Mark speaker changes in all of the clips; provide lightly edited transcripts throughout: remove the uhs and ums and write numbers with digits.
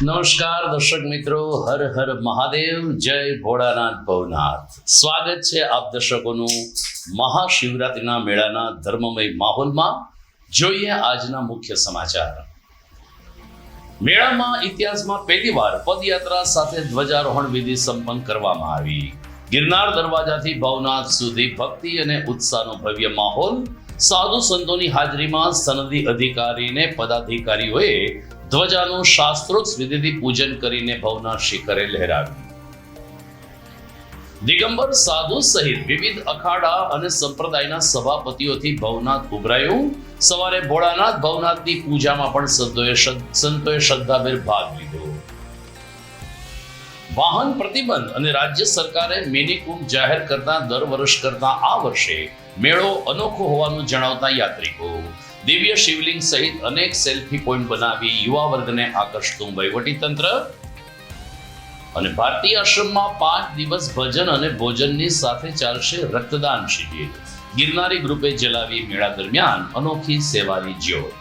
Speaker 1: નમસ્કાર દર્શક મિત્રો, હર હર મહાદેવ, જય ભોળાનાથ ભવનાથ. સ્વાગત છે આપ દર્શકોનું મહાશિવરાત્રિના મેળાના ધર્મમય માહોલમાં. જોઈએ આજના મુખ્ય સમાચાર. મેળામાં ઇતિહાસમાં પહેલીવાર પદયાત્રા સાથે ધ્વજારોહણ વિધિ સંપન્ન કરવામાં આવી. ગિરનાર દરવાજાથી ભવનાથ સુધી ભક્તિ અને ઉત્સાહનો ભવ્ય માહોલ. સાધુ સંતોની હાજરીમાં સનદી અધિકારીને પદાધિકારીઓએ ધ્વજાનું શાસ્ત્રોક્ત વિધિથી પૂજન કરીને ભવનાથ શિખરે લહેરાવ્યું. દિગંબર સાધુ સહિત વિવિધ અખાડા અને સંપ્રદાયના સભાપતિઓથી ભવનાથ ઉભરાયું. સવારે ભોળાનાથ ભવનાથની પૂજામાં પણ સંતોએ શ્રદ્ધાભેર ભાગ લીધો. વાહન પ્રતિબંધ અને રાજ્ય સરકારે મિની કુંભ જાહેર કરતા દર વર્ષ કરતા આ વર્ષે મેળો અનોખો હોવાનું જણાવતા યાત્રિકો દિવ્ય શિવલિંગ સહિત અનેક સેલ્ફી પોઈન્ટ બનાવી યુવા વર્ગને આકર્ષતું વહીવટી તંત્ર. અને ભારતીય આશ્રમમાં 5 દિવસ ભજન અને ભોજનની સાથે ચાલશે રક્તદાન શિબિર. ગિરનારી ગ્રુપે જલાવી મેળા દરમિયાન અનોખી સેવાની જ્યોત.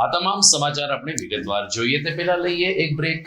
Speaker 1: આ તમામ સમાચાર આપણે વિગતવાર જોઈએ તે પહેલા લઈએ એક બ્રેક.